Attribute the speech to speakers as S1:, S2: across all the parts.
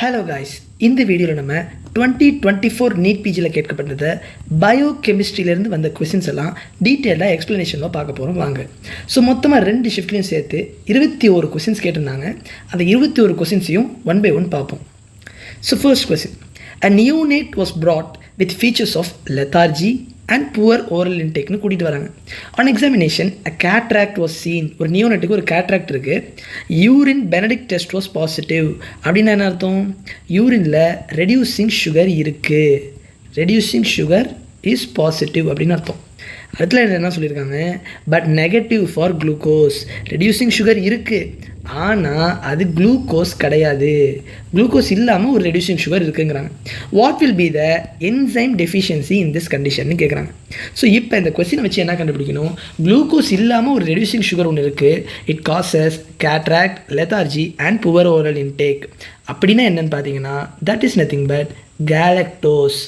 S1: Hello guys, இந்த வீடியோவில் நம்ம 2024 நீட் பிஜியில் கேட்கப்பட்டதை பயோகெமிஸ்ட்ரியிலேருந்து வந்த கொஸ்டின்ஸ் எல்லாம் டீட்டெயிலாக எக்ஸ்ப்ளனேஷனில் பார்க்க போகிறோம் வாங்க. ஸோ மொத்தமாக 2 ஷிஃப்ட்லையும் சேர்த்து 21 கொஸ்டின்ஸ் கேட்டிருந்தாங்க. அந்த 21 கொஸ்டின்ஸையும் ஒன் பை ஒன் பார்ப்போம். So first question, a neonate was brought with features of lethargy and poor oral intakeனு கூட்டிகிட்டு வராங்க. On examination a cataract was seen. ஒரு நியோனேட்டுக்கு ஒரு கேட்ராக்ட் இருக்குது. Urine Benedict test was positive. அப்படின்னா என்ன அர்த்தம்? யூரினில் ரெடியூசிங் சுகர் இருக்குது, ரெடியூசிங் சுகர் இஸ் பாசிட்டிவ் அப்படின்னு அர்த்தம். அடுத்த என்ன சொல்லியிருக்காங்க, but negative for glucose. Reducing sugar இருக்குது, ஆனால் அது குளுக்கோஸ் கிடையாது. குளுக்கோஸ் இல்லாமல் ஒரு ரெடியூசிங் சுகர் இருக்குங்கிறாங்க. What will be the enzyme deficiency in this condition கேட்குறாங்க. ஸோ இப்போ இந்த கொஸ்டினை வச்சு என்ன கண்டுபிடிக்கணும்? குளுக்கோஸ் இல்லாமல் ஒரு ரெடியூசிங் சுகர் ஒன்று இருக்குது. It causes cataract, lethargy and poor oral intake. அப்படின்னா என்னென்னு பார்த்தீங்கன்னா, that is nothing but galactose.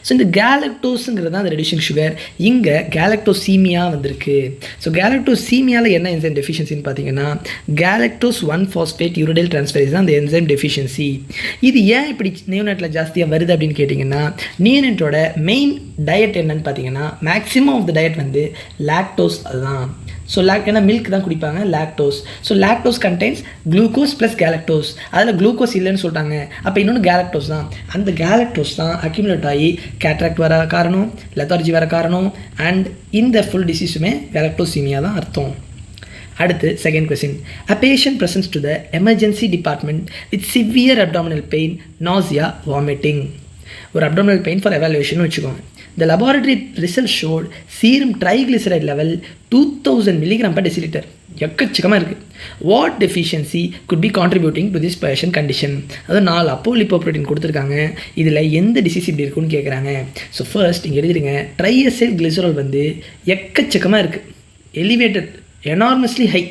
S1: So இந்த கேலக்டோஸுங்கிறது தான் அந்த ரெடியூசிங் சுகர். இங்கே கேலக்டோசீமியா வந்திருக்கு. ஸோ கேலக்டோசீமியாவில் என்ன என்சைம் டெஃபிஷியன்சின்னு பார்த்தீங்கன்னா, கேலக்டோஸ் 1-பாஸ்பேட் யூரிடைல் டிரான்ஸ்ஃபரேஸ் தான் அந்த என்சைம் டெஃபிஷியன்சி. இது ஏன் இப்படி நியோனேட்டில் ஜாஸ்தியாக வருது அப்படின்னு கேட்டிங்கன்னா, நியோனேட்டோட மெயின் டயட் என்னன்னு பார்த்தீங்கன்னா, மேக்ஸிமம் ஆஃப் த டயட் வந்து லாக்டோஸ். அதுதான் ஸோ ஏன்னா மில்க் தான் குடிப்பாங்க, lactose. So lactose contains glucose plus galactose. அதில் குளுக்கோஸ் இல்லைன்னு சொல்லிட்டாங்க, அப்போ இன்னொன்று கேலக்டோஸ் தான். அந்த கேலக்டோஸ் தான் அக்யூமுலேட் ஆகி கேட்ராக்ட் வர காரணம், லெத்தார்ஜி வர காரணம், அண்ட் இந்த ஃபுல் டிசீஸுமே கேலக்டோசீமியா தான் அர்த்தம். அடுத்து second question, a patient presents to the emergency department with severe abdominal pain, nausea, vomiting. ஒரு abdominal pain for evaluation வச்சுக்கோங்க. The laboratory result showed serum triglyceride level 2000 mg/dL. எக்கச்சக்கமாக இருக்குது. What deficiency could be contributing to this patient condition? அது 4 அப்போலிப்போப்ரோட்டீன் கொடுத்துருக்காங்க. இதில் எந்த disease இப்படி இருக்குன்னு கேட்குறாங்க. ஸோ ஃபர்ஸ்ட் இங்கே எழுதிடுங்க, ட்ரைஎசைல் கிளிசரால் வந்து எக்கச்சக்கமாக இருக்குது, elevated, enormously high.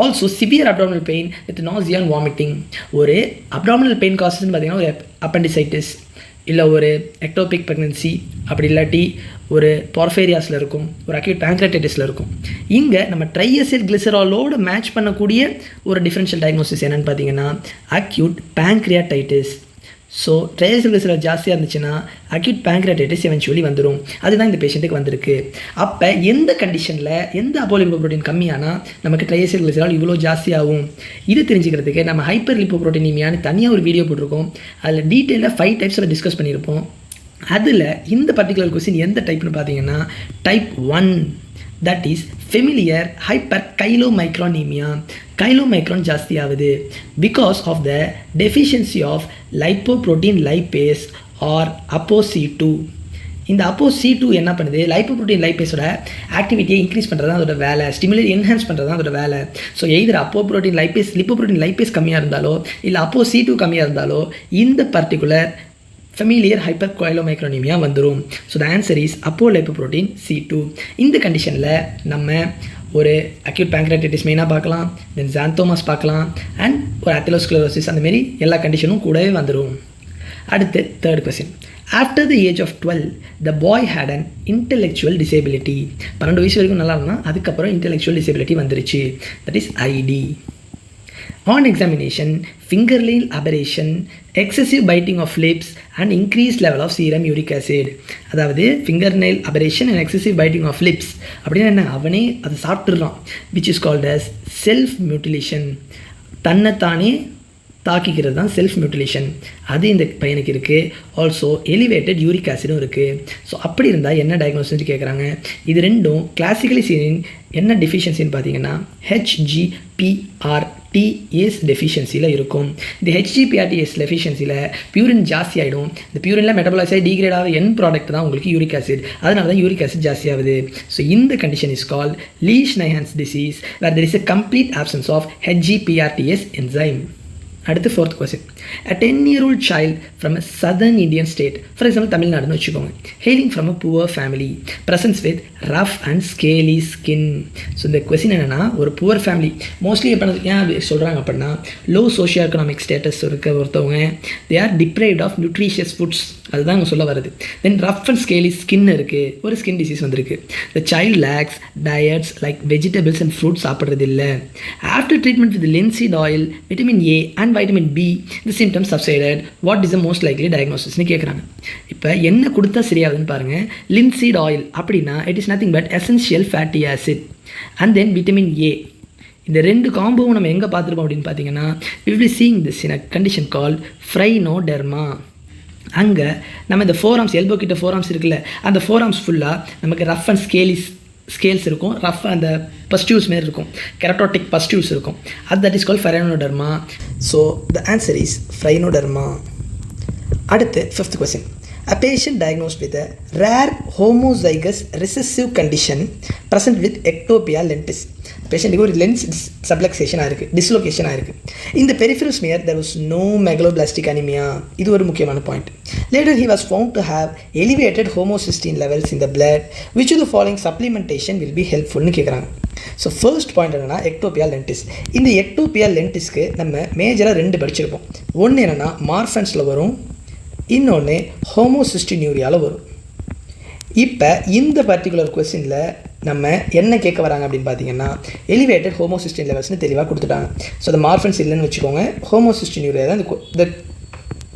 S1: Also severe abdominal pain with nausea and vomiting. ஒரு அப்டாமினல் பெயின் காசஸ்ன்னு பார்த்தீங்கன்னா ஒரு அப்பண்டிசைட்டிஸ், இல்லை ஒரு எக்டோபிக் ப்ரெக்னன்சி, அப்படி இல்லாட்டி ஒரு பார்ஃபேரியாஸில் இருக்கும், ஒரு அக்யூட் பேங்க்ரைட்டிஸில் இருக்கும். இங்கே நம்ம ட்ரைஎசைல் கிளிசராலோடு மேட்ச் பண்ணக்கூடிய ஒரு டிஃபரன்ஷியல் டயக்னோசிஸ் என்னென்னு பார்த்தீங்கன்னா அக்யூட் பேங்க்ரியாடைட்டிஸ். ஸோ ட்ரைஎசைல் கிளிசரால் ஜாஸ்தியாக இருந்துச்சுன்னா அக்யூட் பேங்க்ரியாடைட்டிஸ் எவென்ச்சுவலி வந்துடும். அதுதான் இந்த பேஷண்ட்டுக்கு வந்திருக்கு. அப்போ எந்த கண்டிஷனில் எந்த அப்போலிப்போப்ரோட்டீன் கம்மியானால் நமக்கு ட்ரைஎசைல் கிளிசரால் இவ்வளோ ஜாஸ்தியாகும்? இது தெரிஞ்சுக்கிறதுக்கு நம்ம ஹைப்பர் லிப்போப்ரோட்டீனிமியான்னு தனியாக ஒரு வீடியோ போட்டிருக்கோம். அதில் டீட்டெயிலாக 5 டைப்ஸில் டிஸ்கஸ் பண்ணியிருப்போம். அதில் இந்த பர்டிகுலர் கொஸ்டின் எந்த டைப்னு பார்த்தீங்கன்னா type 1, that is familial hyper chylomicronemia. Chylomicron ஜாஸ்தி ஆகுது because of the deficiency of lipoprotein lipase or ApoC2. இந்த ApoC2 என்ன பண்ணுது? லைப்போப்ரோட்டீன் லைப்பேஸோட ஆக்டிவிட்டியை இன்க்ரீஸ் பண்ணுறது தான் அதோட வேலை, ஸ்டிமுலேட் என்ஹான்ஸ் பண்ணுறது தான் அதோட வேலை. So either apoprotein lipase lipoprotein lipase கம்மியாக இருந்தாலோ இல்லை ApoC2 கம்மியாக இருந்தாலோ இந்த பர்டிகுலர் ஃபெமிலியர் ஹைப்பர் கைலோமைக்ரானீமியா வந்துடும். So the answer is apolipoprotein C2. இந்த கண்டிஷனில் நம்ம ஒரு அக்யூட் பேங்க்ரைட்டிஸ் மெயினாக பார்க்கலாம், தென் ஜாந்தோமாஸ் பார்க்கலாம், அண்ட் ஒரு அத்தெரோஸ்க்ளரோசிஸ், அந்தமாரி எல்லா கண்டிஷனும் கூடவே வந்துடும். அடுத்து third question, after the age of 12 the boy had an intellectual disability. 12 வயசு வரைக்கும் நல்லா இருந்தால் அதுக்கப்புறம் இன்டெலெக்சுவல் டிசேபிலிட்டி வந்துருச்சு, that is ID. On examination, fingernail aberration, excessive biting of lips and increased level of serum uric acid. அதாவது fingernail aberration and excessive biting of lips அப்படின்னா என்ன? அவனே அதை சாப்பிட்டுறான், which is called as self mutilation. தன்னைத்தானே தாக்கிக்கிறது தான் self mutilation. அது இந்த பையனுக்கு இருக்குது. ஆல்சோ எலிவேட்டட் யூரிக் ஆசிடும் இருக்குது. ஸோ அப்படி இருந்தால் என்ன டயக்னோசிஸ் கேட்குறாங்க. இது ரெண்டும் கிளாசிக்கலி சீனின் என்ன டெஃபிஷியன்சின்னு பார்த்தீங்கன்னா HGPRTS டெஃபிஷியன்சியில் இருக்கும். இந்த HGPRTS டெஃபிஷியன்சியில் பியூரின் ஜாஸ்தி ஆகிடும். இந்த பியூரினில் மெட்டபாலைஸ் ஆகி டீக்ரேட் ஆகிற என் ப்ராடக்ட் தான் உங்களுக்கு யூரிக் ஆசிட். அதனால தான் யூரிக் ஆசிட் ஜாஸ்தி ஆகுது. ஸோ இந்த condition is call Lesch Nyhan's disease where there is a complete absence of HGPRTS enzyme. அடுத்து fourth question, a 10-year-old child from a southern Indian state, for example தமிழ்நாடுன்னு வச்சுக்கோங்க, hailing from a poor family, presents with rough and scaly skin. So இந்த question என்னென்னா, ஒரு poor family mostly எப்போ ஏன் சொல்கிறாங்க அப்படின்னா லோ சோஷியோ எக்கனாமிக் ஸ்டேட்டஸ் இருக்க ஒருத்தவங்க, they are deprived of nutritious foods அதுதான் அங்கே சொல்ல வருது. Then rough and scaly skin இருக்குது, ஒரு ஸ்கின் டிசீஸ் வந்திருக்கு. The child lacks diets like vegetables and fruits சாப்பிட்றது இல்லை. After treatment with linseed oil, vitamin A and vitamin B the symptoms subsided. What is the most likely டயக்னோசிஸ்னு கேட்குறாங்க. இப்போ என்ன கொடுத்தா சரியாகுதுன்னு பாருங்கள். லின்சீட் ஆயில் அப்படின்னா it is nothing but essential fatty acid and then vitamin A. இந்த ரெண்டு காம்போவும் நம்ம எங்கே பார்த்துருப்போம் அப்படின்னு பார்த்தீங்கன்னா, we will be seeing this in a condition called phrynoderma. அங்கே நம்ம இந்த ஃபோராம்ஸ், எல்போ கிட்ட ஃபோராம்ஸ் இருக்குல்ல, அந்த ஃபோராம்ஸ் ஃபுல்லாக நமக்கு ரஃப் அண்ட் ஸ்கேல்ஸ் இருக்கும், ரஃப் அந்த பஸ்டியூஸ் மாரி இருக்கும், கெரட்டோட்டிக் பஸ்டியூஸ் இருக்கும். That is called phrynoderma. So the answer is phrynoderma. அடுத்து 5th question. A patient diagnosed with a rare homozygous recessive condition present with ectopia lentis. பேஷண்ட்டுக்கு ஒரு லென்ஸ் சப்லக்ஸேஷனாக இருக்குது, டிஸ்லொகேஷனாக இருக்குது. இந்த peripheral smear there was no megaloblastic anemia. இது ஒரு முக்கியமான point. Later he was found to have elevated homocysteine levels in the blood. Which of the following supplementation will be helpfulனு கேட்குறாங்க. So first point என்னென்னா எக்டோபியா லென்டிஸ். இந்த எக்டோபியா லென்டிஸ்க்கு நம்ம மேஜராக 2 படிச்சிருப்போம். ஒன்று என்னென்னா மார்ஃபன்ஸில் வரும், இன்னொன்று ஹோமோசிஸ்டினியூரியாவில் வரும். இப்போ இந்த பர்டிகுலர் கொஸ்டினில் நம்ம என்ன கேட்க வராங்க அப்படின்னு பார்த்தீங்கன்னா, எலிவேட்டட் ஹோமோசிஸ்டின் லெவல்ஸ்னு தெளிவாக கொடுத்துட்டாங்க. ஸோ அந்த மார்ஃபன்ஸ் இல்லைன்னு வச்சுக்கோங்க, ஹோமோசிஸ்டினியூரியா தான் இந்த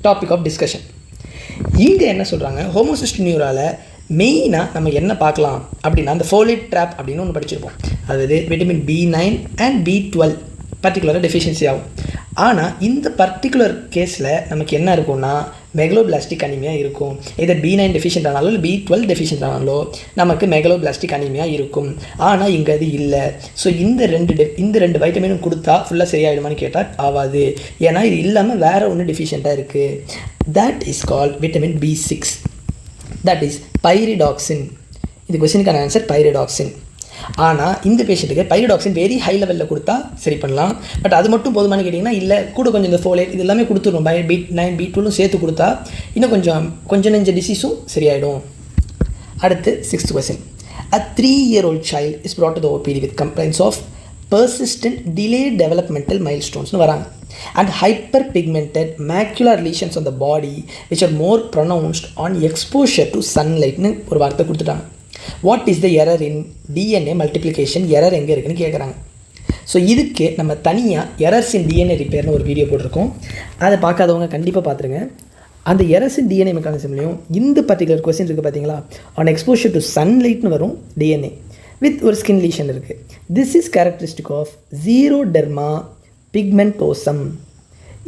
S1: டாபிக் ஆஃப் டிஸ்கஷன். இங்கே என்ன சொல்கிறாங்க, ஹோமோசிஸ்டினியூராவில் மெயினாக நம்ம என்ன பார்க்கலாம் அப்படின்னா, அந்த ஃபோலேட் ட்ராப் அப்படின்னு ஒன்று படிச்சிருப்போம். அதாவது விட்டமின் B9 அண்ட் B12 பர்டிகுலராக டெஃபிஷியன்சி ஆகும். ஆனால் இந்த பர்டிகுலர் கேஸில் நமக்கு என்ன இருக்கும்னா மெகலோபிளாஸ்டிக் அனிமியா இருக்கும். இதை B9 டெஃபிஷியன்ட் ஆனாலோ இல்லை B12 டெஃபிஷியன்ட் ஆனாலோ நமக்கு மெகலோபிளாஸ்டிக் அனிமியா இருக்கும். ஆனால் இங்கே அது இல்லை. ஸோ இந்த ரெண்டு வைட்டமினும் கொடுத்தா ஃபுல்லாக சரியாயிடுமான்னு கேட்டால் ஆகாது. ஏன்னா இது இல்லாமல் வேறு ஒன்று டெஃபிஷியண்ட்டாக இருக்குது. That is called vitamin B6. That is pyridoxine. இந்த கொஸ்டினுக்கான ஆன்சர் பைரிடாக்சின். ஆனால் இந்த பேஷண்ட்டுக்கு பைரிடாக்சின் வெரி ஹை லெவலில் கொடுத்தா சரி பண்ணலாம். பட் அது மட்டும் போதுமானு கேட்டிங்கன்னா இல்லை, கூட கொஞ்சம் இந்த ஃபோலேட் இது எல்லாமே கொடுத்துருவோம், B9 B12 சேர்த்து கொடுத்தா இன்னும் கொஞ்சம் நெஞ்ச டிசீஸும் சரியாயிடும். அடுத்து 6th question. A 3-year-old child is brought to the OPD with complaints of persistent delayed developmental milestonesனு வராங்க and hyperpigmented macular lesions on the body which are more pronounced on exposure to sunlightனு ஒரு வார்த்தை கொடுத்துட்டாங்க. What is the error in DNA multiplication? Error எங்கே இருக்குதுன்னு கேட்குறாங்க. So இதுக்கு நம்ம தனியாக எரர்ஸ் இன் டிஎன்ஏ ரிப்பேர்னு ஒரு வீடியோ போட்டிருக்கோம். அதை பார்க்காதவங்க கண்டிப்பாக பார்த்துருங்க. அந்த எரர்ஸ் இன் டிஎன்ஏ மெக்கானிசம்லையும் இந்த பர்டிகுலர் கொஸ்டின் இருக்குது பார்த்தீங்களா, ஆன் எக்ஸ்போஷர் டு சன்லைட்னு வரும் டிஎன்ஏ வித் ஒரு ஸ்கின் லீஷன் இருக்குது. This is characteristic of xeroderma pigmentosum.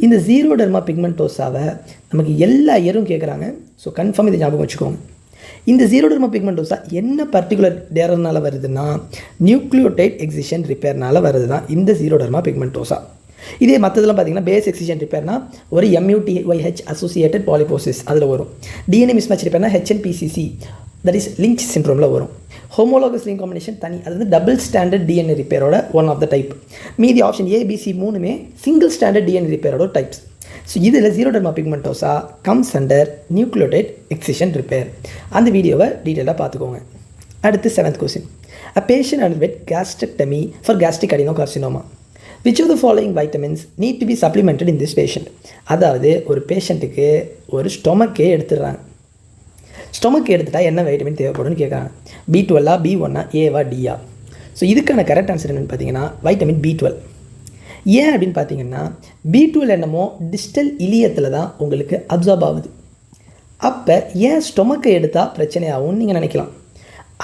S1: இந்த ஜீரோடெர்மா பிக்மெண்டோசாவை நமக்கு எல்லா இயரும் கேட்குறாங்க. ஸோ கன்ஃபார்ம் இதை ஞாபகம் வச்சுக்கோங்க. இந்த ஜீரோடெர்மா பிக்மெண்டோசா என்ன பர்டிகுலர் டேரர்னால் வருதுன்னா நியூக்ளியோடைட் எக்ஸிஷன் ரிப்பேர்னால் வருது தான் இந்த ஜீரோடெர்மா பிக்மெண்டோசா. இதே மற்றதெல்லாம் பார்த்தீங்கன்னா பேஸ் எக்ஸிஷன் ரிப்பேர்னா ஒரு MUTYH அசோசியேட்டட் பாலிபோசிஸ் அதில் வரும். டிஎன்ஏ மிஸ்மேட்ச் ரிப்பேர்னா HNPCC தட் இஸ் லிங்ச் சிண்ட்ரோமில் வரும். ஹோமோலோகஸ் ரீகாம்பினேஷன் தனி, அது வந்து டபுள் ஸ்டாண்டர்ட் டிஎன்ஏ ரிப்பேரோட ஒன் ஆஃப் த டைப். மீதி ஆப்ஷன் ABC 3மே சிங்கிள் ஸ்டாண்டர்ட் டிஎன்ஏ ரிப்பேரோட டைப்ஸ். ஸோ இதில் xeroderma pigmentosa comes under nucleotide excision repair. அந்த வீடியோவை டீட்டெயிலாக பார்த்துக்கோங்க. அடுத்து 7th question. A patient underwent gastrectomy for gastric adenocarcinoma. Which of the following vitamins need to be supplemented in this patient? அதாவது ஒரு பேஷண்ட்டுக்கு ஒரு ஸ்டொமக்கே எடுத்துடுறாங்க. ஸ்டொமக் எடுத்துட்டால் என்ன வைட்டமின் தேவைப்படும்னு கேட்குறாங்க. B12 B1 A D. So இதுக்கான கரெக்ட் ஆன்சர் என்னென்னு பார்த்தீங்கன்னா வைட்டமின் B12. ஏன் அப்படின்னு பார்த்தீங்கன்னா B12 என்னமோ டிஸ்டல் இலியத்தில் தான் உங்களுக்கு அப்சார்ப் ஆகுது. அப்போ ஏன் ஸ்டொமக்கை எடுத்தால் பிரச்சனை ஆகும்னு நீங்கள் நினைக்கலாம்.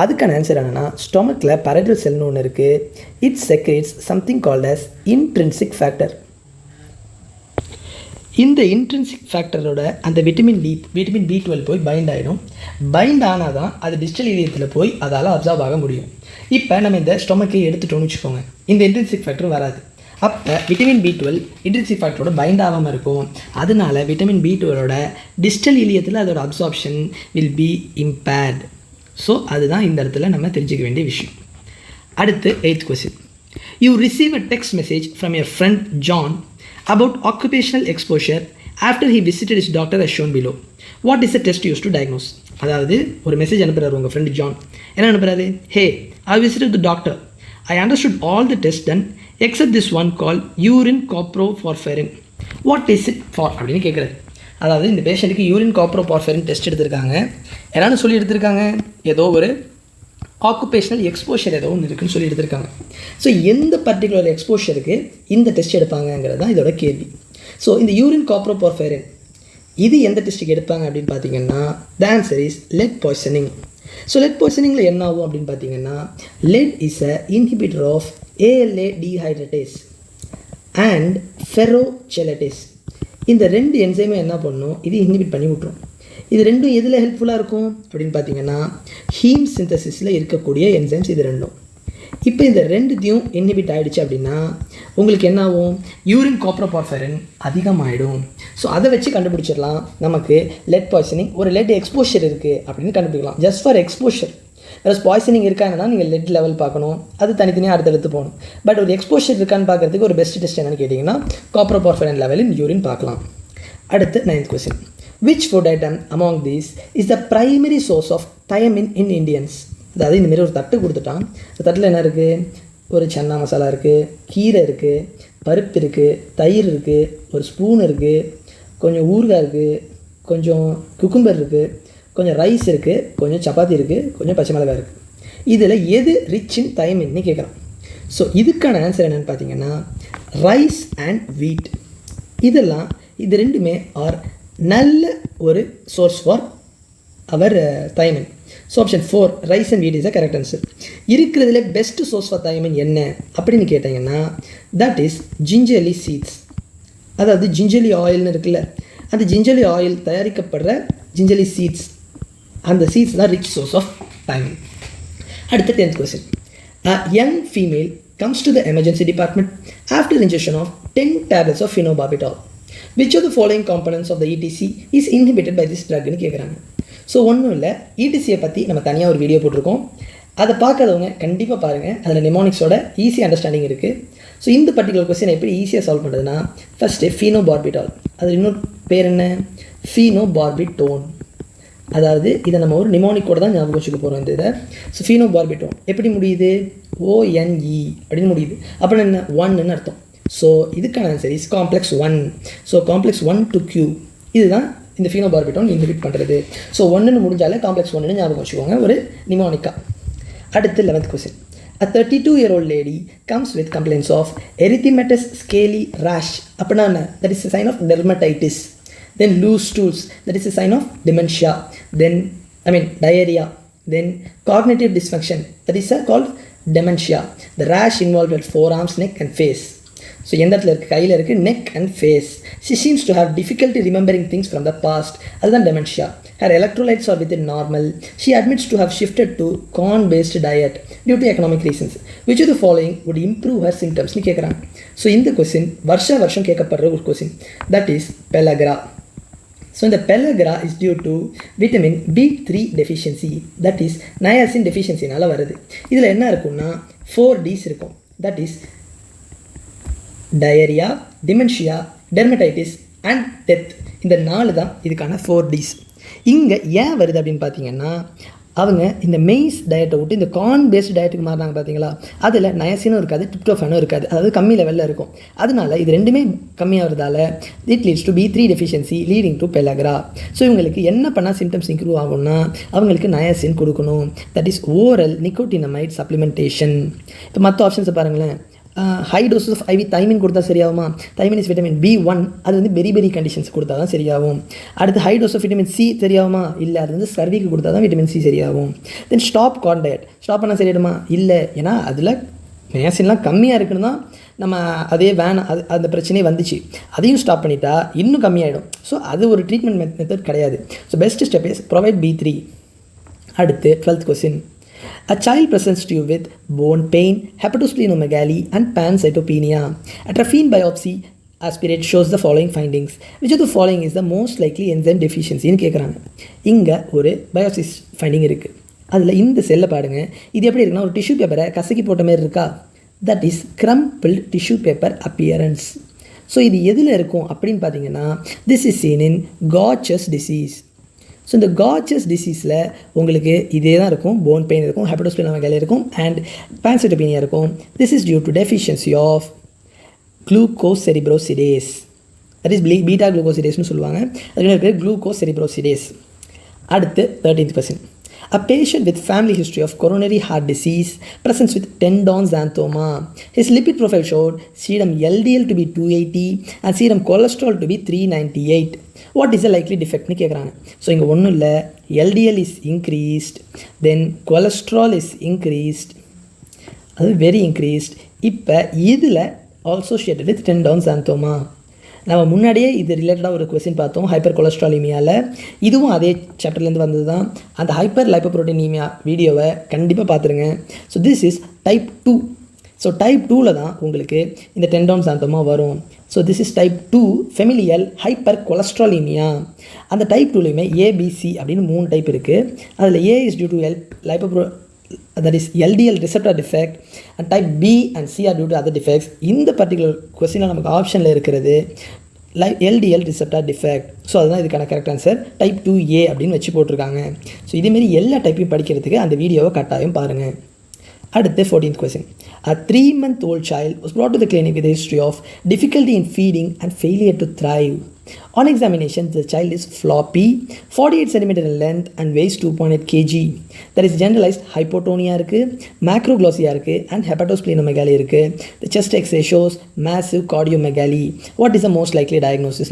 S1: அதுக்கான ஆன்சர் என்னென்னா ஸ்டொமக்கில் பரைட்டல் செல்னு ஒன்று இருக்குது. It secretes something called as intrinsic factor. இந்த இன்ட்ரின்சிக் ஃபேக்டரோட அந்த விட்டமின் B12 போய் பைண்ட் ஆகிடும். பைண்ட் ஆனால் தான் அது டிஸ்டல் இலியத்தில் போய் அதால் அப்சார்ப் ஆக முடியும். இப்போ நம்ம இந்த ஸ்டொமக்கை எடுத்துட்டோன்னு வச்சுக்கோங்க, இந்த இன்ட்ரின்சிக் ஃபேக்டர் வராது. அப்போ விட்டமின் B12 இன்ட்ரின்சிக் ஃபேக்டரோட பைண்ட் ஆகாமல் இருக்கும். அதனால விட்டமின் B12ஓட டிஸ்டல் இலியத்தில் அதோட absorption will be impaired. So அதுதான் இந்த இடத்துல நம்ம தெரிஞ்சுக்க வேண்டிய விஷயம். அடுத்து 8th question. You receive a text message from your friend John about occupational exposure after he visited his doctor as shown below. What is the test used to diagnose? அதாவது ஒரு மெசேஜ் அனுப்புகிறார் உங்கள் ஃப்ரெண்டு ஜான். என்ன அனுப்புகிறாரு? Hey, I visited the doctor. I understood all the tests done except this one called urine coprophosphorin. What is it for அப்படின்னு கேட்குறாரு. அதாவது இந்த பேஷண்ட்டுக்கு யூரின் காப்பர் பார்ஃபரின் டெஸ்ட் எடுத்திருக்காங்க. என்னன்னு சொல்லி எடுத்திருக்காங்க, ஏதோ ஒரு ஆக்குபேஷனல் எக்ஸ்போஷர் ஏதோ ஒன்று இருக்குன்னு சொல்லி எடுத்திருக்காங்க. ஸோ எந்த பர்டிகுலர் எக்ஸ்போஷருக்கு இந்த டெஸ்ட் எடுப்பாங்கங்கிறது தான் இதோட கேள்வி. ஸோ இந்த யூரின் காப்பர் பார்ஃபரின் இது எந்த டெஸ்ட்டுக்கு எடுப்பாங்க அப்படின்னு பார்த்தீங்கன்னா the answer is lead poisoning. So lead பாய்சனிங்கில் என்ன ஆகும் அப்படின்னு பார்த்தீங்கன்னா lead is a inhibitor of ALA dehydratase and ferrochelatase. இந்த ரெண்டு என்சைமே என்ன பண்ணும், இது இன்ஹிபிட் பண்ணி விட்ரும். இது ரெண்டும் எதில் ஹெல்ப்ஃபுல்லாக இருக்கும் அப்படின்னு பார்த்தீங்கன்னா ஹீம் சிந்தசிஸில் இருக்கக்கூடிய என்சைம்ஸ் இது ரெண்டும். இப்போ இந்த ரெண்டுத்தையும் இன்ஹிபிட் ஆகிடுச்சு அப்படின்னா உங்களுக்கு என்ன ஆகும், யூரின் காப்பர் பார்ஃபரின் அதிகமாகிடும். ஸோ அதை வச்சு கண்டுபிடிச்சிடலாம் நமக்கு லெட் பாய்சனிங் ஒரு லெட் எக்ஸ்போஷர் இருக்குது அப்படின்னு கண்டுபிடிக்கலாம். Just for exposure. வேறு பாய்சனிங் இருக்காங்கன்னா நீங்கள் லெட் லெவல் பார்க்கணும், அது தனித்தனியாக அடுத்தடுத்து போகணும். பட் ஒரு எக்ஸ்போஷர் இருக்கான்னு பார்க்குறதுக்கு ஒரு பெஸ்ட் டெஸ்ட் என்னென்னு கேட்டிங்கன்னா காப்பர் பார்ஃபரின் லெவல் இன் யூரின் பார்க்கலாம். அடுத்து 9th question. Which food item among these is the primary source of thiamine in Indians? அதாவது இந்தமாரி ஒரு தட்டு கொடுத்துட்டான். அந்த தட்டில் என்ன இருக்குது, ஒரு சன்னா மசாலா இருக்குது, கீரை இருக்குது, பருப்பு இருக்குது, தயிர் இருக்குது, ஒரு ஸ்பூன் இருக்குது, கொஞ்சம் ஊறுகாய் இருக்குது, கொஞ்சம் குக்கும்பர் இருக்குது, கொஞ்சம் ரைஸ் இருக்குது, கொஞ்சம் சப்பாத்தி இருக்குது, கொஞ்சம் பச்சை மிளகாய் இருக்குது. இதில் எது ரிச் இன் தைமின்னு கேட்குறான். ஸோ இதுக்கான ஆன்சர் என்னென்னு பார்த்தீங்கன்னா ரைஸ் அண்ட் வீட். இதெல்லாம் இது ரெண்டுமே ஆர் நல்ல ஒரு source for our thiamine. So option 4 rice and wheat is the correct answer. இருக்கிறதுல பெஸ்ட் சோர்ஸ் ஃபார் தைமின் என்ன அப்படின்னு கேட்டிங்கன்னா தட் இஸ் ஜிஞ்சர்லி சீட்ஸ். அதாவது ஜிஞ்சர்லி ஆயில்னு இருக்குல்ல, அந்த ஜிஞ்சர்லி ஆயில் தயாரிக்கப்படுற ஜிஞ்சர்லி சீட்ஸ், அந்த சீட்ஸ் தான் ரிச் சோர்ஸ் ஆஃப் தைமின். அடுத்த 10th question. A young female comes to the emergency department after ingestion of 10 tablets of phenobarbital. Which of the following components of the ETC is inhibited by this drug னு கேட்குறாங்க. So ஒன்றும் இல்லை, ETCயை பற்றி நம்ம தனியாக ஒரு video போட்டிருக்கோம், அதை பார்க்காதவங்க கண்டிப்பாக பாருங்கள். அதில் நிமோனிக்ஸோட ஈஸி அண்டர்ஸ்டாண்டிங் இருக்குது. ஸோ இந்த பர்டிகுலர் கொஸ்டினை எப்படி ஈஸியாக சால்வ் பண்ணுறதுன்னா ஃபஸ்ட்டு ஃபீனோபார்பிட்டால், அது இன்னொரு பேர் என்ன, ஃபீனோபார்பிட்டோன். அதாவது இதை நம்ம ஒரு நிமோனிக்கோட தான் ஞாபகம் வச்சுக்க போகிறோம் இந்த இதை. ஸோ ஃபீனோபார்பிட்டோன் எப்படி முடியுது, ONE அப்படின்னு முடியுது. அப்புறம் என்ன, 1ன்னு அர்த்தம். ஸோ இதுக்கான answer is complex 1. So complex 1 to Q இதுதான் இந்த ஃபீனோபார்பிட்டோன் இன்ஹிபிட் பண்ணுறது. ஸோ 1ன்னு முடிஞ்சாலே காம்ப்ளெக்ஸ் 1ன்னு ஞாபகம் வச்சுக்கோங்க ஒரு நிமோனிக்கா. அடுத்து 11th question. A 32-year-old lady comes with complaints of erythematous scaly rash. அப்படின்னா என்ன, that is a sign of dermatitis. Then loose stools, that is a sign of dementia. Then diarrhea. Then cognitive dysfunction, that is called dementia. The rash involved her forearms, neck and face. So எந்த இடத்துல இருக்குது, கையில் இருக்குது, neck and face. She seems to have difficulty remembering things from the past, அதுதான் dementia. Her electrolytes are with in normal. She admits to have shifted to corn based diet due to economic reasons. Which of the following would improve her சிம்டம்ஸ்னு கேட்குறாங்க. So இந்த question வருஷம் கேட்கப்படுற ஒரு question, that is pellagra. So இந்த pellagra is due to vitamin B3 deficiency, that is niacin டெஃபிஷியன்சினால் வருது. இதில் என்ன இருக்குன்னா 4 Ds இருக்கும், that is diarrhoea, dementia, dermatitis and death. இந்த 4 தான் இதுக்கான 4 Ds. இங்கே ஏன் வருது அப்படின்னு பார்த்தீங்கன்னா அவங்க இந்த மெய்ஸ் டயட்டை விட்டு இந்த கார்ன் பேஸ்ட் டயட்டுக்கு மாறினாங்க பார்த்தீங்களா, அதில் நயசினும் இருக்காது, டிரிப்டோஃபானும் இருக்காது, அதாவது கம்மி லெவலில் இருக்கும். அதனால இது ரெண்டுமே கம்மியாகிறதால it leads to B3 deficiency leading to pellagra. So இவங்களுக்கு என்ன பண்ணால் சிம்டம்ஸ் இம்ப்ரூவ் ஆகும்னா அவங்களுக்கு நயசின் கொடுக்கணும், that is oral nicotinamide supplementation. இப்போ மற்ற ஆப்ஷன்ஸை பாருங்களேன், high doses of IV thiamine கொடுத்தா சரியாகுமா, தைமின் இஸ் விட்டமின் B1, அது வந்து பெரி கண்டிஷன்ஸ் கொடுத்தா தான் சரியாகும். அடுத்து high dose of vitamin C சரியாகுமா, இல்லை அது வந்து சர்விக்கு கொடுத்தா தான் விட்டமின் C சரியாகும். Then stop corn diet, stop பண்ணால் சரியாயிடுமா, இல்லை, ஏன்னா அதில் நயாசின்லாம் கம்மியாக இருக்குன்னு தான் நம்ம அதே வேணாம், அந்த பிரச்சனையே வந்துச்சு, அதையும் ஸ்டாப் பண்ணிட்டா இன்னும் கம்மியாயிடும். ஸோ அது ஒரு ட்ரீட்மெண்ட் மெத்தட் கிடையாது. So best step is provide B3. அடுத்து 12th question. A child presents to you with bone pain, hepatosplenomegaly and pancytopenia. A trophine biopsy aspirate shows the following findings. Which of the following is the most likely enzyme deficiency ன்னு கேட்குறாங்க. இங்கே ஒரு பயோப்சிஸ் finding இருக்குது. அதில் இந்த செல்லை பாருங்கள், இது எப்படி இருக்குன்னா ஒரு டிஷ்யூ பேப்பரை கசக்கி போட்ட மாதிரி இருக்கா, that is crumpled tissue paper appearance. So இது எதில் இருக்கும் அப்படின்னு பார்த்தீங்கன்னா this is seen in Gaucher's disease. So இந்த காச்சஸ் டிசீஸில் உங்களுக்கு இதே தான் இருக்கும், போன் பெயின் இருக்கும், ஹெப்படோஸ்பிளோமெகாலி இருக்கும் அண்ட் பான்சைட்டோபீனியா இருக்கும். This is due to deficiency of glucocerebrosidase. That is beta குளுக்கோசிடேஸ்னு சொல்லுவாங்க. அது பேர் குளுக்கோஸ் செரிப்ரோசிடேஸ். அடுத்து 13th question. A patient with family history of coronary heart disease presents with tendon xanthoma. His lipid profile showed serum LDL to be 280 and serum cholesterol to be 398. What is the likely defect னு கேட்குறாங்க. So இங்கே ஒன்றும் இல்லை, LDL is increased, then cholesterol is increased, அது very increased. இப்போ இதில் associated with tendon xanthoma. நம்ம முன்னாடியே இது ரிலேட்டடாக ஒரு கொஸ்டின் பார்த்தோம் ஹைப்பர் கொலஸ்ட்ராலிமியாவில். இதுவும் அதே சாப்டர்லேருந்து வந்தது தான். அந்த ஹைப்பர் லைப்போப்ரோட்டீனிமியா வீடியோவை கண்டிப்பாக பார்த்துருங்க. So this is type 2. So type 2ல் தான் உங்களுக்கு இந்த டெண்டான் சாந்தோமா வரும். So this is type 2 familial hyper cholesterolemia. அந்த டைப் 2லையுமே ஏபிசி அப்படின்னு 3 டைப் இருக்குது. அதில் A is due to that is LDL receptor defect and type B and C are due to other defects. இந்த particular கொஸ்டினில் நமக்கு ஆப்ஷனில் இருக்கிறது LDL receptor defect. ஸோ அதுதான் இதுக்கான கரெக்ட் ஆன்சர். டைப் 2A அப்படின்னு வச்சு போட்டிருக்காங்க. ஸோ இதேமாரி எல்லா டைப்பையும் படிக்கிறதுக்கு அந்த வீடியோவை கட்டாயம் பாருங்கள். அடுத்து 14th question. A 3-month-old child was brought to the clinic with a history of difficulty in feeding and failure to thrive. On examination, the child is floppy, 48 cm in length and weighs 2.8 kg. There is generalized hypotonia macroglossia and hepatosplenomegaly. The chest X-ray shows massive cardiomegaly. What is the most likely diagnosis?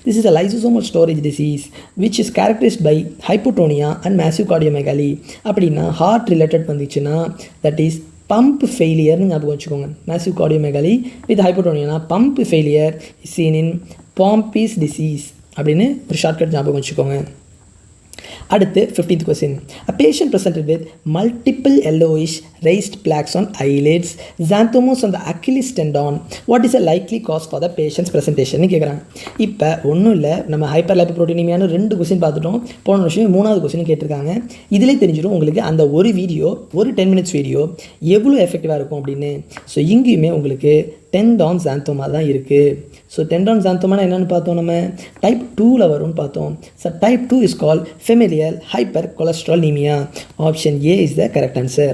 S1: This is a lysosomal storage disease which is characterized by hypotonia and massive cardiomegaly. அப்படினா heart related வந்துச்சுனா that is pump failure னு ஞாபகம் வச்சுக்கோங்க. massive cardiomegaly with hypotonia pump failure is seen in Pompey's disease அப்படின்னு ஒரு shortcut ஞாபகம் வச்சுக்கோங்க. அடுத்து 15th question. A patient presented with multiple yellowish raised plaques on eyelids, xanthomas on the Achilles tendon. What is the likely cause for the patient's presentation? கேட்குறாங்க. இப்போ ஒன்றும் இல்லை, நம்ம ஹைப்பர் லைப்போப்ரோட்டீனிமியான்னு 2 கொஸ்டின் பார்த்துட்டோம். போன வருஷம் 3வது கொஸ்டின் கேட்டிருக்காங்க. இதிலே தெரிஞ்சிடும் உங்களுக்கு அந்த ஒரு வீடியோ, ஒரு 10 minutes வீடியோ எவ்வளோ எஃபெக்டிவாக இருக்கும் அப்படின்னு. ஸோ இங்கேயுமே உங்களுக்கு டெண்டான் xanthoma தான் இருக்குது. ஸோ டெண்டான் xanthoma என்னென்னு பார்த்தோம், நம்ம டைப் 2ல் வரும்னு பார்த்தோம். So type 2 is called familial hypercholesterolemia. Option A is the correct answer.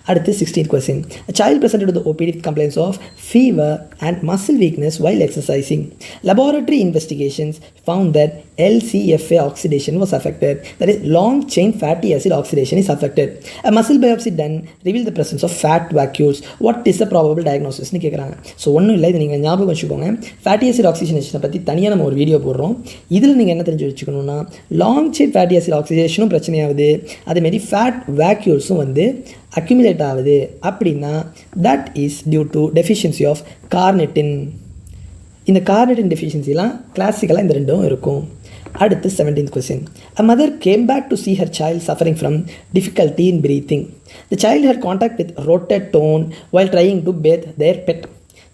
S1: அடுத்து 16th question. A child presented with the OPD with complaints of fever and muscle weakness while exercising. Laboratory investigations found that LCFA oxidation was affected. That is, long chain fatty acid oxidation is affected. A muscle biopsy done revealed the presence of fat vacuoles. What is the probable diagnosis னு கேட்குறாங்க. So ஒன்றும் இல்லை, இது நீங்கள் ஞாபகம் வச்சுக்கோங்க. Fatty acid ஆக்சிஜனேஷனை பற்றி தனியாக நம்ம ஒரு வீடியோ போடுறோம். இதில் நீங்கள் என்ன தெரிஞ்சு வச்சுக்கணுன்னா, லாங் செயின் ஃபேட்டி ஆசிட் ஆக்சிடேஷனும் பிரச்சனையாகுது, அதேமாரி ஃபேட் வேக்யூல்ஸும் வந்து அக்யூமுலேட் ஆகுது. அப்படின்னா that is due to deficiency of carnitine. இந்த கார்னிட்டின் டெஃபிஷியன்சிலாம் கிளாசிக்கலாக இந்த ரெண்டும் இருக்கும். அடுத்து 17th question. A mother came back to see her child suffering from difficulty in breathing. The child had contact with rotatone while trying to bathe their pet.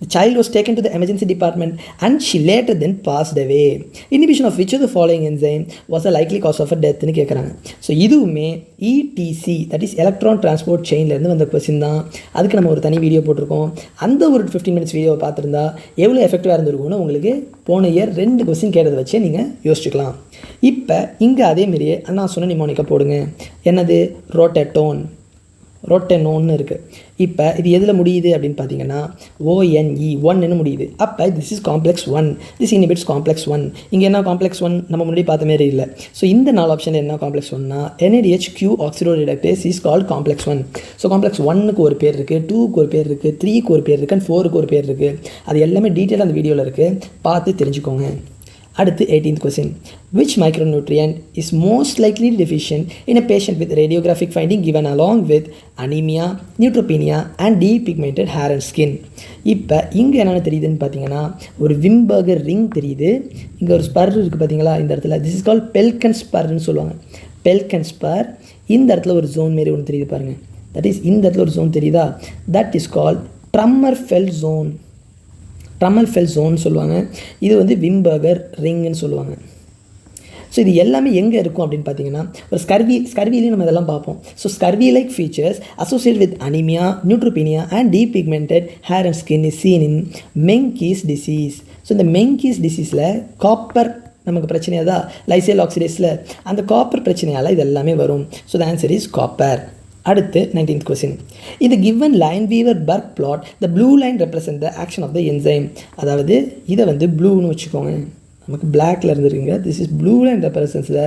S1: The child was taken to the emergency department and she later then passed away. Inhibition of which of the following enzyme was a likely cause of her death னு கேட்குறாங்க. So இதுவுமே ETC that is electron transport chainலேருந்து வந்த question தான். அதுக்கு நம்ம ஒரு தனி video போட்டிருக்கோம். அந்த ஒரு 15 minutes வீடியோவை பார்த்துருந்தா எவ்வளோ எஃபெக்டிவாக இருந்திருக்கும்னு உங்களுக்கு போன இயர் 2 கொஸ்டின் கேட்டதை வச்சே நீங்கள் யோசிச்சுக்கலாம். இப்போ இங்கே அதேமாரியே நான் சொன்ன நிமோனிக்கா போடுங்க. என்னது? ரோட்டனோன்னு இருக்குது. இப்போ இது எதில் முடியுது அப்படின்னு பார்த்தீங்கன்னா ONE 1ன்னு முடியுது. அப்போ this is complex 1, this inhibits complex 1. இங்கே என்ன காம்ப்ளெக்ஸ் 1 நம்ம முன்னாடி பார்த்த மாரி இல்லை. ஸோ இந்த 4 ஆப்ஷனில் என்ன காம்ப்ளெக்ஸ் 1னா NADH Q oxidoreductase is called complex 1. So complex 1க்கு ஒரு பேர் இருக்குது, 2க்கு ஒரு பேர் இருக்குது, 3க்கு ஒரு பேர் இருக்குது, அண்ட் 4க்கு ஒரு பேர் இருக்குது. அது எல்லாமே டீட்டெயிலாக அந்த வீடியோவில் இருக்குது, பார்த்து தெரிஞ்சுக்கோங்க. அடுத்து 18th question. Which micronutrient is most likely deficient in a patient with radiographic finding given along with anemia, neutropenia and depigmented hair and skin? இப்போ இங்கே என்னென்ன தெரியுதுன்னு பார்த்தீங்கன்னா, ஒரு விம்பர்கர் ரிங் தெரியுது. இங்கே ஒரு ஸ்பர் இருக்குது பார்த்தீங்களா இந்த இடத்துல. திஸ் இஸ் கால் பெல்கன் ஸ்பர்ன்னு சொல்லுவாங்க. பெல்கன் ஸ்பர். இந்த இடத்துல ஒரு ஜோன் மாரி ஒன்று தெரியுது பாருங்கள். தட் இஸ் இந்த இடத்துல ஒரு ஜோன் தெரியுதா? That is call trummerfeld zone. Trummerfeld zone சொல்லுவாங்க. இது வந்து விம்பர்கர் ரிங்குன்னு சொல்லுவாங்க. ஸோ இது எல்லாமே எங்கே இருக்கும் அப்படின்னு பார்த்தீங்கன்னா, ஒரு ஸ்கர்விலையும் நம்ம இதெல்லாம் பார்ப்போம். So scurvy like features associate with anaemia, neutropenia and depigmented hair and skin is seen in Menkes disease. So இந்த மெங்கீஸ் டிசீஸில் காப்பர் நமக்கு பிரச்சனையாக தான் லைசேல் ஆக்சிடேஸில் அந்த காப்பர் பிரச்சனையால் இது எல்லாமே வரும். So the answer is copper. அடுத்து 19th கொஸ்டின். இது given Lineweaver-Burke plot, the blue line represent the action of the enzyme. அதாவது இதை வந்து ப்ளூன்னு வச்சுக்கோங்க, நமக்கு பிளாக்ல இருந்துருக்குங்க. This is blue line represents the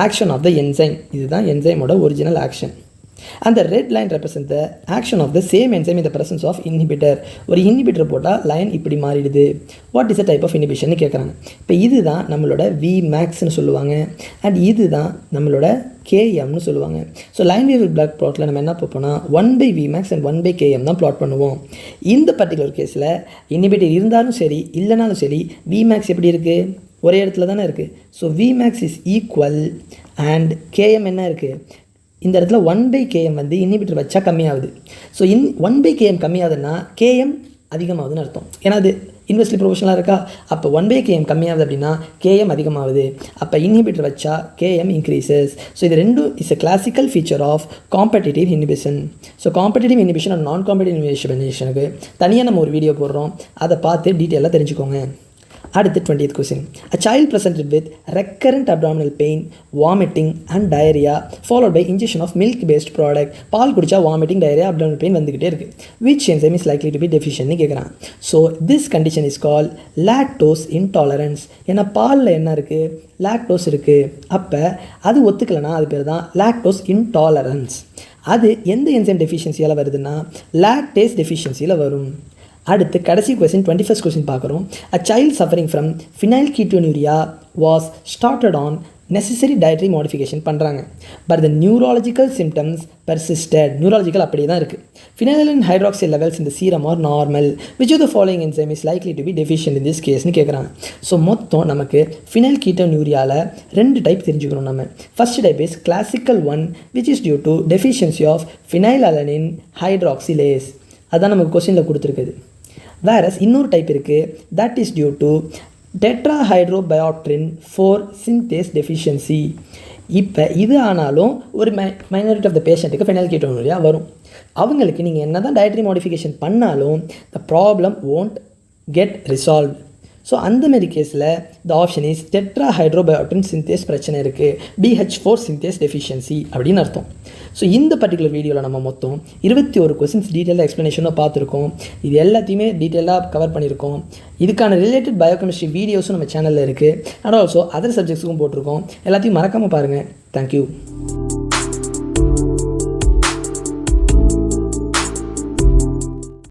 S1: action of the enzyme. இதுதான் என்சைமோட original action. And the red line represent the action of the same enzyme in the presence of inhibitor. ஒரு inhibitor போட்டால் லைன் இப்படி மாறிடுது. What is the type of inhibition கேட்குறாங்க. இப்போ இதுதான் நம்மளோட Vmaxன்னு சொல்லுவாங்க, அண்ட் இதுதான் நம்மளோட Kmனு சொல்லுவாங்க. ஸோ Lineweaver-Burke ப்ளாட்டில் நம்ம என்ன பார்ப்போம்னா 1/Vmax and 1/Km தான் ப்ளாட் பண்ணுவோம். இந்த பர்டிகுலர் கேஸில் இனிபிட்டர் இருந்தாலும் சரி இல்லைனாலும் சரி Vmax எப்படி இருக்குது, ஒரே இடத்துல தானே இருக்குது. So Vmax is equal and Km என்ன இருக்குது, இந்த இடத்துல 1/Km வந்து இன்ஹிபிட்டர் வச்சா கம்மியாகுது. ஸோ 1/Km கம்மியாகுதுன்னா Km அதிகமாகுதுன்னு அர்த்தம். ஏன்னா அது இன்வெர்ஸ்லி ப்ரொபோஷனலாக இருக்கா. அப்போ 1/Km கம்மியாகுது அப்படின்னா Km அதிகமாகுது. அப்போ இன்ஹிபிட்டர் வச்சா Km இன்க்ரீசஸ். ஸோ இது ரெண்டும் is a classical feature of competitive inhibition. So competitive inhibition and non competitive இன்ஹிபிஷனுக்கு தனியாக நம்ம ஒரு வீடியோ போடுறோம், அதை பார்த்து டீட்டெயிலாக தெரிஞ்சுக்கோங்க. அடுத்து 20th question. A child presented with recurrent abdominal pain, vomiting and diarrhea followed by ingestion of milk based product. பால் குடிச்சா vomiting, diarrhea, abdominal pain வந்துக்கிட்டே இருக்குது. Which enzyme is likely to be deficient கேட்குறான். So this condition is called lactose intolerance. ஏன்னா பாலில் என்ன இருக்குது, lactose இருக்குது. அப்போ அது ஒத்துக்கலைன்னா அது பேர் தான் லாக்டோஸ் இன்டாலரன்ஸ். அது எந்த என்சைம் டெஃபிஷியன்சியால் வருதுன்னா லாக்டேஸ் டெஃபிஷியன்சியில் வரும். அடுத்து கடைசி கொஸ்டின் 21st கொஸ்டின் பார்க்குறோம். A child suffering from phenylketonuria was started on necessary dietary modification பண்ணுறாங்க. But the neurological symptoms persisted. Neurological அப்படியே தான் இருக்குது. Phenylalanine hydroxy levels in the serum are normal. Which of the following enzyme is likely to be deficient in this caseன்னு கேட்குறாங்க. So மொத்தம் நமக்கு phenylketonuria-ல 2 type தெரிஞ்சுக்கணும் நம்ம. First type is classical one, which is due to deficiency of phenylalanine hydroxylase. அதான் நமக்கு கொஸ்டினில் கொடுத்துருக்குது. Whereas இன்னொரு டைப் இருக்குது, that is due to tetrahydrobiopterin 4 synthase deficiency. இப்போ இது ஆனாலும் ஒரு மைனாரிட்டி ஆஃப் த பேஷண்ட்டுக்கு ஃபெனைல்கெட்டோனுரியா வரும். அவங்களுக்கு நீங்கள் என்ன தான் டயட்ரி மாடிஃபிகேஷன் பண்ணாலும் the problem won't get resolve. So அந்தமாரி கேஸில் த ஆப்ஷன் இஸ் டெட்ராஹைட்ரோபயோட்ரின் சின்தேஸ் பிரச்சனை இருக்குது, BH4 சின்தேஸ் டெஃபிஷியன்சி அப்படின்னு அர்த்தம். ஸோ இந்த பர்டிகுலர் வீடியோவில் நம்ம மொத்தம் 21 கொஸ்டின்ஸ் டீட்டெயிலாக எக்ஸ்ப்ளனேஷனாக பார்த்துருக்கோம். இது எல்லாத்தையுமே டீட்டெயிலாக கவர் பண்ணியிருக்கோம். இதுக்கான ரிலேட்டட் பயோகெமிஸ்ட்ரி வீடியோஸும் நம்ம சேனலில் இருக்குது. அண்ட் ஆல்சோ அதர் சப்ஜெக்ட்ஸுக்கும் போட்டிருக்கோம். எல்லாத்தையும் மறக்காமல் பாருங்கள். தேங்க்யூ.